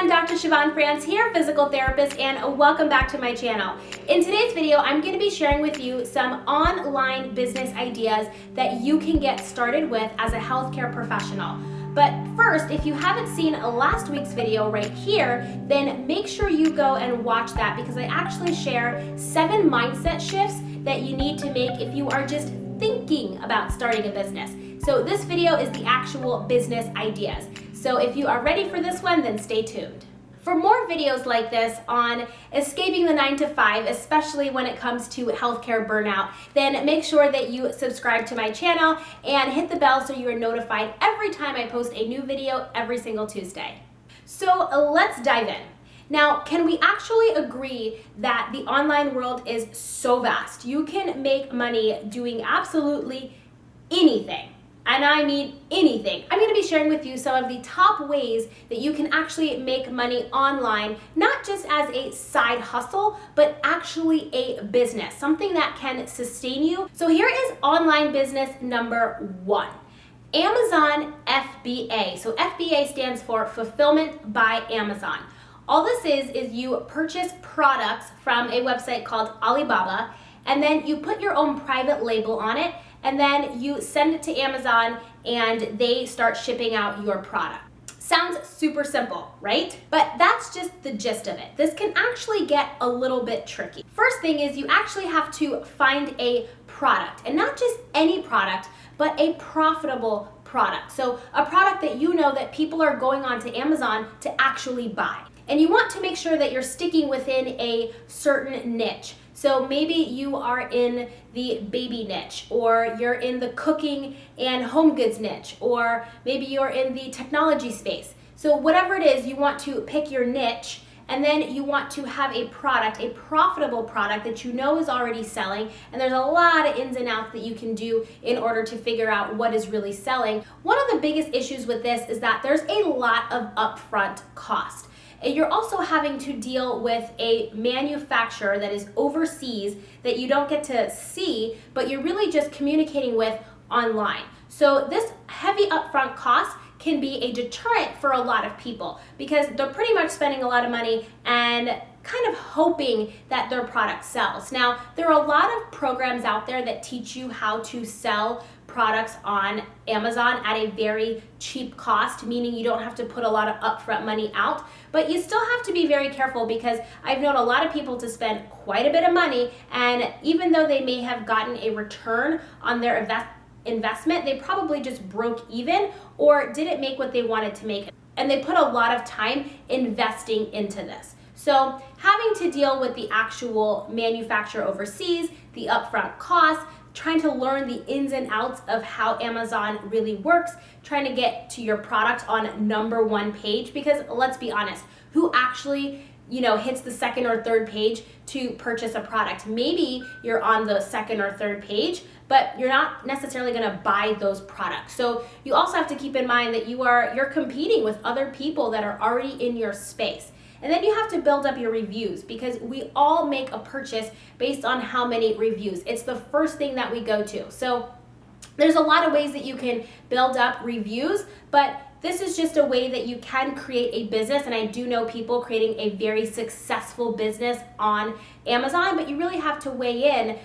everyone, Dr. Siobhan France here, physical therapist, and welcome back to my channel. In today's video, I'm going to be sharing with you some online business ideas that you can get started with as a healthcare professional. But first, if you haven't seen last week's video right here, then make sure you go and watch that because I actually share 7 mindset shifts that you need to make if you are just thinking about starting a business. So this video is the actual business ideas. So if you are ready for this one, then stay tuned. For more videos like this on escaping the 9 to 5, especially when it comes to healthcare burnout, then make sure that you subscribe to my channel and hit the bell so you are notified every time I post a new video every single Tuesday. So let's dive in. Now, can we actually agree that the online world is so vast? You can make money doing absolutely anything. And I mean anything. I'm going to be sharing with you some of the top ways that you can actually make money online, not just as a side hustle, but actually a business, something that can sustain you. So here is online business number 1. Amazon FBA. So FBA stands for Fulfillment by Amazon. All this is you purchase products from a website called Alibaba, and then you put your own private label on it, and then you send it to Amazon and they start shipping out your product. Sounds super simple, right? But that's just the gist of it. This can actually get a little bit tricky. First thing is you actually have to find a product, and not just any product, but a profitable product. So a product that you know that people are going on to Amazon to actually buy. And you want to make sure that you're sticking within a certain niche. So maybe you are in the baby niche, or you're in the cooking and home goods niche, or maybe you're in the technology space. So whatever it is, you want to pick your niche, and then you want to have a product, a profitable product that you know is already selling. And there's a lot of ins and outs that you can do in order to figure out what is really selling. One of the biggest issues with this is that there's a lot of upfront cost. You're also having to deal with a manufacturer that is overseas that you don't get to see, but you're really just communicating with online. So this heavy upfront cost can be a deterrent for a lot of people because they're pretty much spending a lot of money and kind of hoping that their product sells. Now, there are a lot of programs out there that teach you how to sell products on Amazon at a very cheap cost, meaning you don't have to put a lot of upfront money out, but you still have to be very careful because I've known a lot of people to spend quite a bit of money, and even though they may have gotten a return on their investment, they probably just broke even or didn't make what they wanted to make, and they put a lot of time investing into this. So having to deal with the actual manufacturer overseas, the upfront costs, trying to learn the ins and outs of how Amazon really works, trying to get to your product on number 1 page, because let's be honest, who actually hits the 2nd or 3rd page to purchase a product? Maybe you're on the 2nd or 3rd page, but you're not necessarily going to buy those products. So you also have to keep in mind that you're competing with other people that are already in your space. And then you have to build up your reviews because we all make a purchase based on how many reviews. It's the first thing that we go to. So there's a lot of ways that you can build up reviews, but this is just a way that you can create a business. And I do know people creating a very successful business on Amazon, but you really have to weigh in,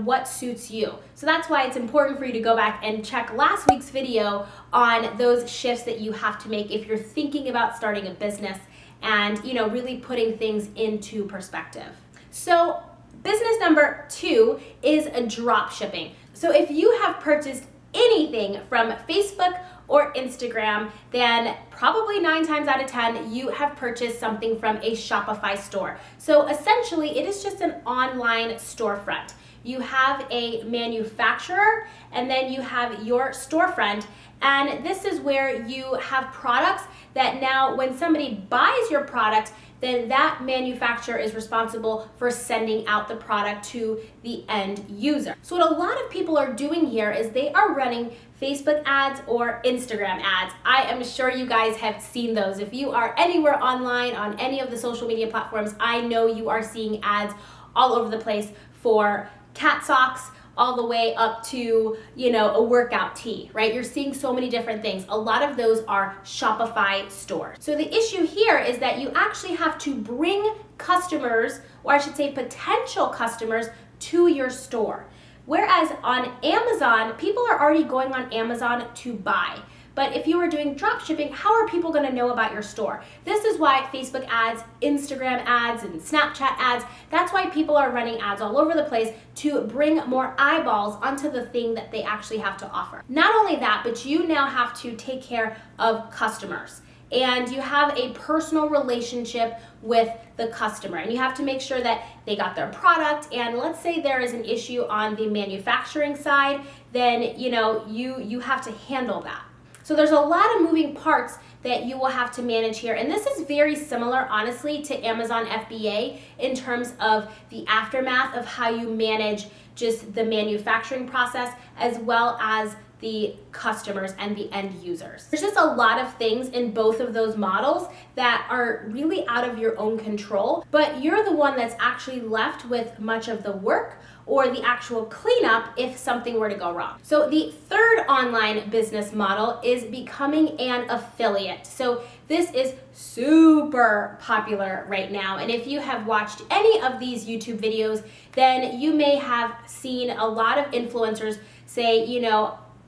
what suits you. So that's why it's important for you to go back and check last week's video on those shifts that you have to make if you're thinking about starting a business and really putting things into perspective. So business number 2 is a drop shipping. So if you have purchased anything from Facebook or Instagram, then probably 9 times out of 10, you have purchased something from a Shopify store. So essentially, it is just an online storefront. You have a manufacturer, and then you have your storefront, and this is where you have products that now when somebody buys your product, then that manufacturer is responsible for sending out the product to the end user. So what a lot of people are doing here is they are running Facebook ads or Instagram ads. I am sure you guys have seen those. If you are anywhere online on any of the social media platforms, I know you are seeing ads all over the place for cat socks, all the way up to, a workout tee, right? You're seeing so many different things. A lot of those are Shopify stores. So the issue here is that you actually have to bring customers, or I should say potential customers, to your store. Whereas on Amazon, people are already going on Amazon to buy. But if you are doing drop shipping, how are people going to know about your store? This is why Facebook ads, Instagram ads, and Snapchat ads, that's why people are running ads all over the place to bring more eyeballs onto the thing that they actually have to offer. Not only that, but you now have to take care of customers. And you have a personal relationship with the customer, and you have to make sure that they got their product. And let's say there is an issue on the manufacturing side, then you have to handle that. So there's a lot of moving parts that you will have to manage here. And this is very similar, honestly, to Amazon FBA in terms of the aftermath of how you manage just the manufacturing process as well as the customers and the end users. There's just a lot of things in both of those models that are really out of your own control, but you're the one that's actually left with much of the work or the actual cleanup if something were to go wrong. So the third online business model is becoming an affiliate. So this is super popular right now. And if you have watched any of these YouTube videos, then you may have seen a lot of influencers say,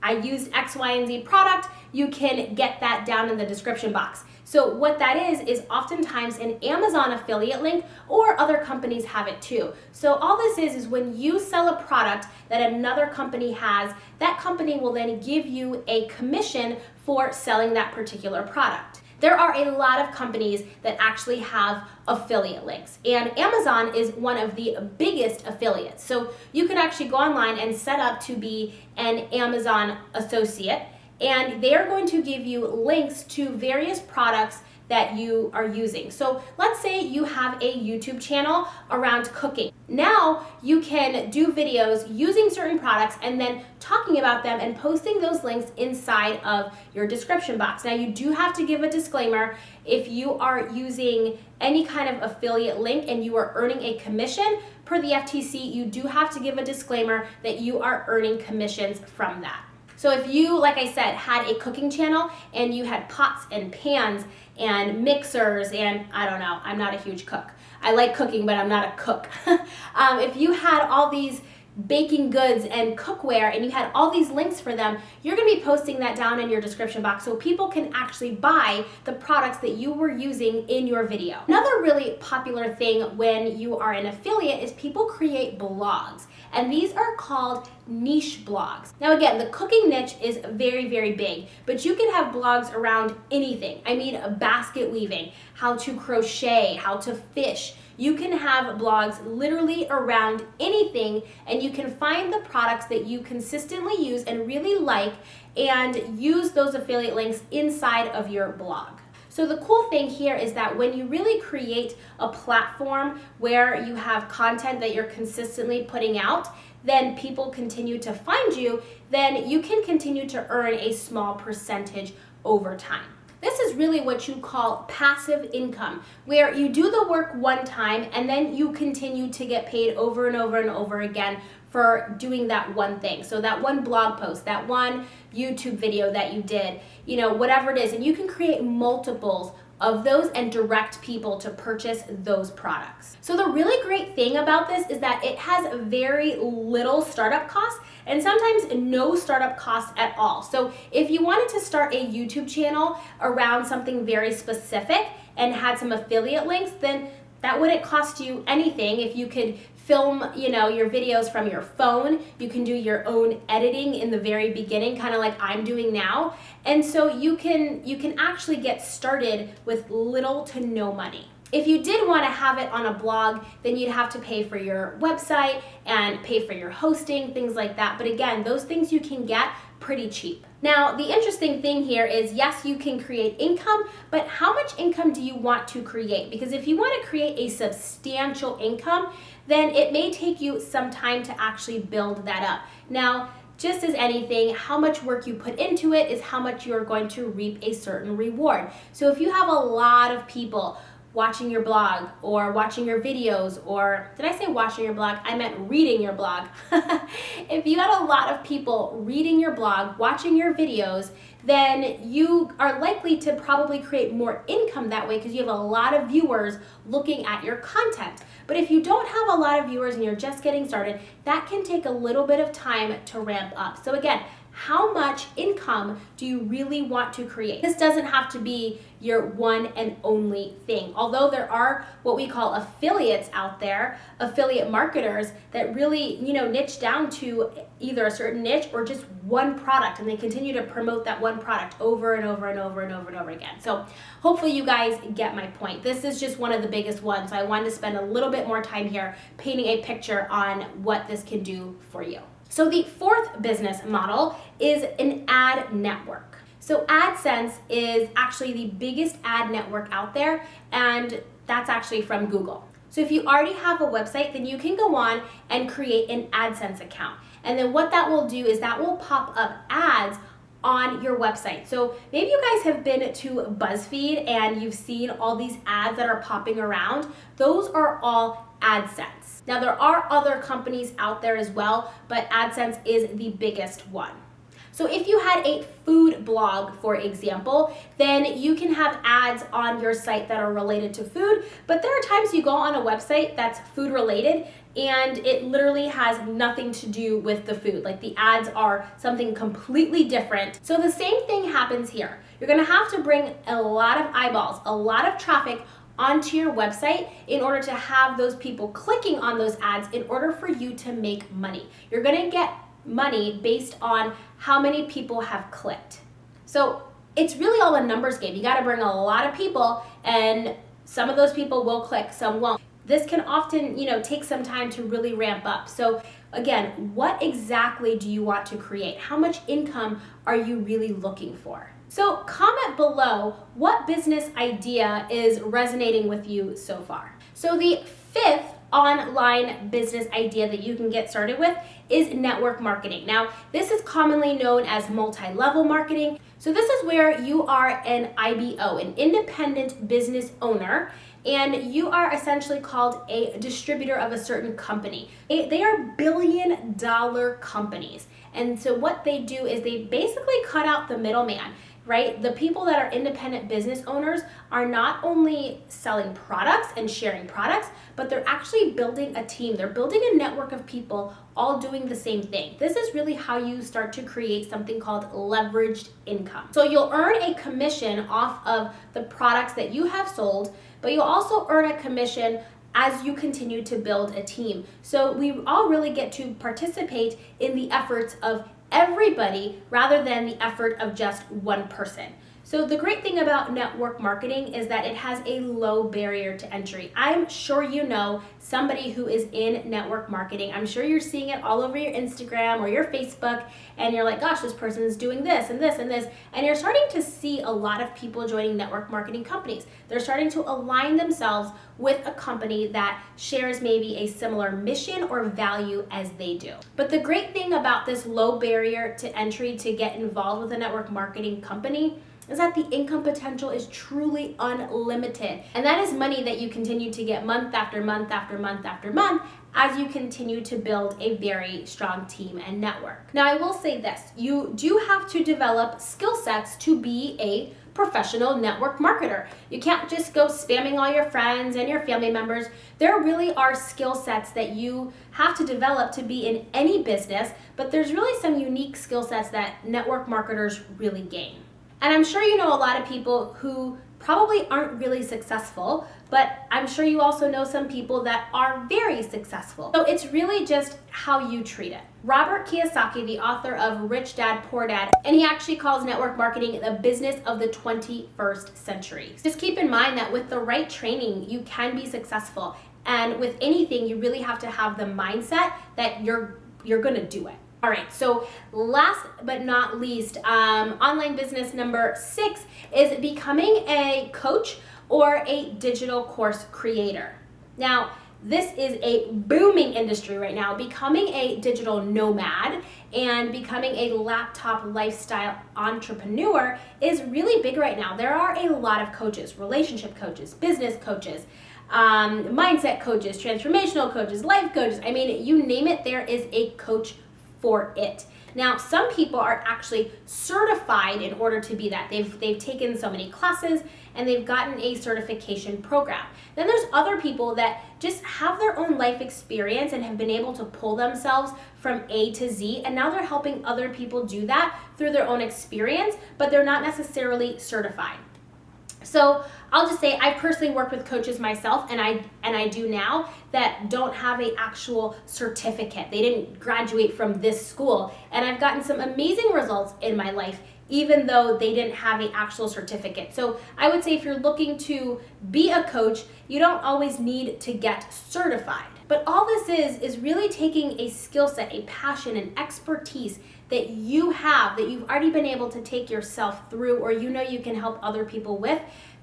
I used X, Y, and Z product. You can get that down in the description box. So what that is oftentimes an Amazon affiliate link, or other companies have it too. So all this is when you sell a product that another company has, that company will then give you a commission for selling that particular product. There are a lot of companies that actually have affiliate links, and Amazon is one of the biggest affiliates. So you can actually go online and set up to be an Amazon associate, and they're going to give you links to various products that you are using. So let's say you have a YouTube channel around cooking. Now you can do videos using certain products and then talking about them and posting those links inside of your description box. Now you do have to give a disclaimer. If you are using any kind of affiliate link and you are earning a commission per the FTC, you do have to give a disclaimer that you are earning commissions from that. So if you, like I said, had a cooking channel and you had pots and pans and mixers and I don't know, I'm not a huge cook. I like cooking, but I'm not a cook. If you had all these baking goods and cookware and you had all these links for them, you're going to be posting that down in your description box so people can actually buy the products that you were using in your video. Another really popular thing when you are an affiliate is people create blogs, and these are called niche blogs. Now again, the cooking niche is very, very big, but you can have blogs around anything. I mean, basket weaving, how to crochet, how to fish. You can have blogs literally around anything, and you can find the products that you consistently use and really like and use those affiliate links inside of your blog. So the cool thing here is that when you really create a platform where you have content that you're consistently putting out, then people continue to find you, then you can continue to earn a small percentage over time. This is really what you call passive income, where you do the work one time and then you continue to get paid over and over and over again for doing that one thing. So that one blog post, that one YouTube video that you did, whatever it is, and you can create multiples of those and direct people to purchase those products. So the really great thing about this is that it has very little startup costs and sometimes no startup costs at all. So if you wanted to start a YouTube channel around something very specific and had some affiliate links, then that wouldn't cost you anything. If you could film, your videos from your phone, you can do your own editing in the very beginning, kind of like I'm doing now. And so you can actually get started with little to no money. If you did want to have it on a blog, then you'd have to pay for your website and pay for your hosting, things like that. But again, those things you can get pretty cheap. Now, the interesting thing here is, yes, you can create income, but how much income do you want to create? Because if you want to create a substantial income, then it may take you some time to actually build that up. Now, just as anything, how much work you put into it is how much you're going to reap a certain reward. So if you have a lot of people watching your blog or watching your videos, or did I say watching your blog? I meant reading your blog. If you had a lot of people reading your blog, watching your videos, then you are likely to probably create more income that way because you have a lot of viewers looking at your content. But if you don't have a lot of viewers and you're just getting started, that can take a little bit of time to ramp up. So again, how much income do you really want to create? This doesn't have to be your one and only thing. Although there are what we call affiliates out there, affiliate marketers that really, niche down to either a certain niche or just one product, and they continue to promote that one product over and over and over and over and over again. So hopefully you guys get my point. This is just one of the biggest ones. So I wanted to spend a little bit more time here painting a picture on what this can do for you. So the fourth business model is an ad network. So AdSense is actually the biggest ad network out there, and that's actually from Google. So if you already have a website, then you can go on and create an AdSense account. And then what that will do is that will pop up ads on your website. So maybe you guys have been to BuzzFeed and you've seen all these ads that are popping around. Those are all AdSense. Now there are other companies out there as well, but AdSense is the biggest one. So if you had a food blog, for example, then you can have ads on your site that are related to food, but there are times you go on a website that's food related and it literally has nothing to do with the food. Like the ads are something completely different. So the same thing happens here. You're gonna have to bring a lot of eyeballs, a lot of traffic onto your website in order to have those people clicking on those ads in order for you to make money. You're gonna get money based on how many people have clicked. So it's really all a numbers game. You gotta bring a lot of people, and some of those people will click, some won't. This can often, take some time to really ramp up. So again, what exactly do you want to create? How much income are you really looking for? So comment below what business idea is resonating with you so far. So the fifth online business idea that you can get started with is network marketing. Now, this is commonly known as multi-level marketing. So this is where you are an IBO, an independent business owner, and you are essentially called a distributor of a certain company. They are billion-dollar companies. And so what they do is they basically cut out the middleman, right? The people that are independent business owners are not only selling products and sharing products, but they're actually building a team. They're building a network of people all doing the same thing. This is really how you start to create something called leveraged income. So you'll earn a commission off of the products that you have sold, but you'll also earn a commission as you continue to build a team. So we all really get to participate in the efforts of everybody rather than the effort of just one person. So the great thing about network marketing is that it has a low barrier to entry. I'm sure you know somebody who is in network marketing. I'm sure you're seeing it all over your Instagram or your Facebook, and you're like, gosh, this person is doing this and this and this. And you're starting to see a lot of people joining network marketing companies. They're starting to align themselves with a company that shares maybe a similar mission or value as they do. But the great thing about this low barrier to entry to get involved with a network marketing company is that the income potential is truly unlimited. And that is money that you continue to get month after month after month after month as you continue to build a very strong team and network. Now, I will say this, you do have to develop skill sets to be a professional network marketer. You can't just go spamming all your friends and your family members. There really are skill sets that you have to develop to be in any business, but there's really some unique skill sets that network marketers really gain. And I'm sure you know a lot of people who probably aren't really successful, but I'm sure you also know some people that are very successful. So it's really just how you treat it. Robert Kiyosaki, the author of Rich Dad, Poor Dad, and he actually calls network marketing the business of the 21st century. Just keep in mind that with the right training, you can be successful. And with anything, you really have to have the mindset that you're gonna do it. All right, so last but not least, online business number 6 is becoming a coach or a digital course creator. Now, this is a booming industry right now. Becoming a digital nomad and becoming a laptop lifestyle entrepreneur is really big right now. There are a lot of coaches, relationship coaches, business coaches, mindset coaches, transformational coaches, life coaches. I mean, you name it, there is a coach for it. Now, some people are actually certified in order to be that. They've taken so many classes and they've gotten a certification program. Then there's other people that just have their own life experience and have been able to pull themselves from A to Z, and now they're helping other people do that through their own experience, but they're not necessarily certified. So I'll just say I personally work with coaches myself, and I do now, that don't have an actual certificate. They didn't graduate from this school, and I've gotten some amazing results in my life even though they didn't have an actual certificate. So I would say if you're looking to be a coach, you don't always need to get certified. But all this is really taking a skill set, a passion, an expertise that you have, that you've already been able to take yourself through, or you know you can help other people with,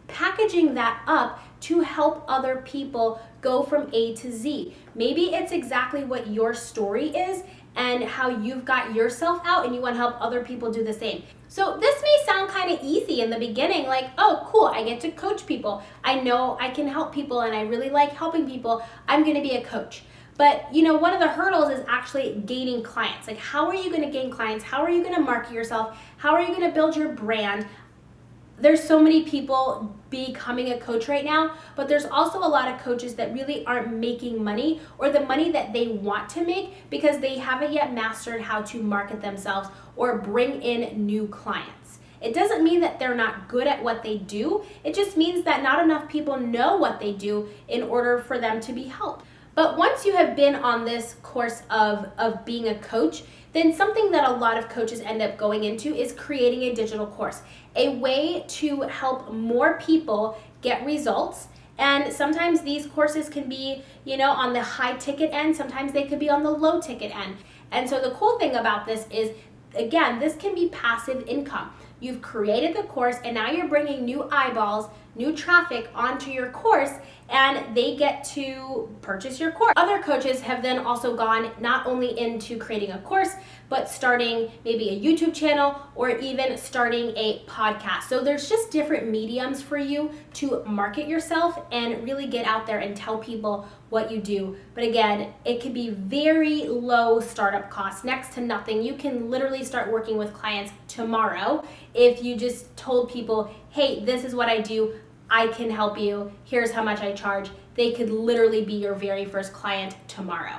packaging that up to help other people go from A to Z. Maybe it's exactly what your story is and how you've got yourself out, and you want to help other people do the same. So this may sound kind of easy in the beginning, like, oh cool, I get to coach people. I know I can help people and I really like helping people. I'm going to be a coach. But you know, one of the hurdles is actually gaining clients. Like, how are you going to gain clients? How are you going to market yourself? How are you going to build your brand? There's so many people becoming a coach right now, but there's also a lot of coaches that really aren't making money, or the money that they want to make, because they haven't yet mastered how to market themselves or bring in new clients. It doesn't mean that they're not good at what they do. It just means that not enough people know what they do in order for them to be helped. But once you have been on this course of being a coach, then something that a lot of coaches end up going into is creating a digital course, a way to help more people get results. And sometimes these courses can be, you know, on the high ticket end, sometimes they could be on the low ticket end. And so the cool thing about this is, again, this can be passive income. You've created the course and now you're bringing new eyeballs, new traffic onto your course, and they get to purchase your course. Other coaches have then also gone not only into creating a course, but starting maybe a YouTube channel or even starting a podcast. So there's just different mediums for you to market yourself and really get out there and tell people what you do. But again, it could be very low startup costs, next to nothing. You can literally start working with clients tomorrow if you just told people, hey, this is what I do, I can help you, here's how much I charge. They could literally be your very first client tomorrow.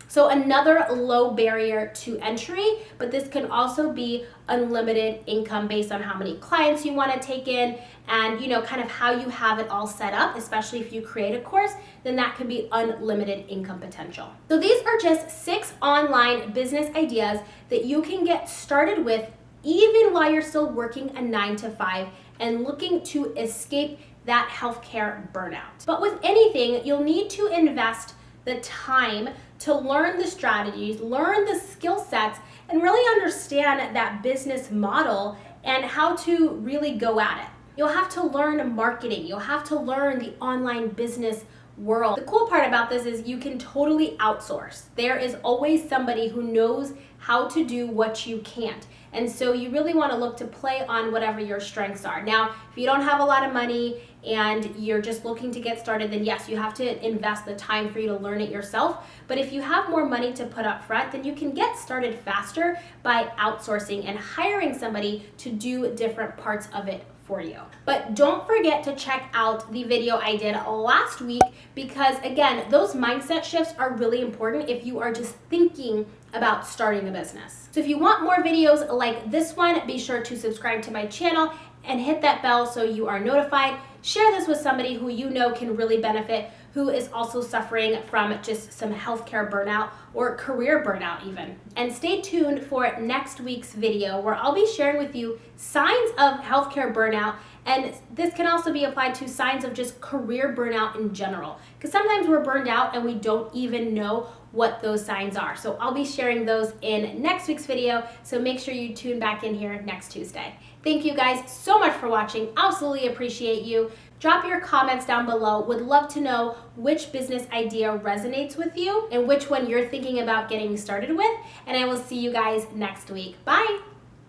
So another low barrier to entry, but this can also be unlimited income based on how many clients you want to take in, and you know, kind of how you have it all set up, especially if you create a course, then that can be unlimited income potential. So these are just 6 online business ideas that you can get started with even while you're still working a 9-to-5 and looking to escape that healthcare burnout. But with anything, you'll need to invest the time to learn the strategies, learn the skill sets, and really understand that business model and how to really go at it. You'll have to learn marketing. You'll have to learn the online business world. The cool part about this is you can totally outsource. There is always somebody who knows how to do what you can't. And so you really want to look to play on whatever your strengths are. Now, if you don't have a lot of money and you're just looking to get started, then yes, you have to invest the time for you to learn it yourself. But if you have more money to put up front, then you can get started faster by outsourcing and hiring somebody to do different parts of it for you. But don't forget to check out the video I did last week, because again, those mindset shifts are really important if you are just thinking about starting a business. So if you want more videos like this one, be sure to subscribe to my channel and hit that bell so you are notified. Share this with somebody who you know can really benefit, who is also suffering from just some healthcare burnout or career burnout even. And stay tuned for next week's video, where I'll be sharing with you signs of healthcare burnout, and this can also be applied to signs of just career burnout in general, because sometimes we're burned out and we don't even know what those signs are. So I'll be sharing those in next week's video, so make sure you tune back in here next Tuesday. Thank you guys so much for watching. Absolutely appreciate you. Drop your comments down below. Would love to know which business idea resonates with you and which one you're thinking about getting started with. And I will see you guys next week. Bye.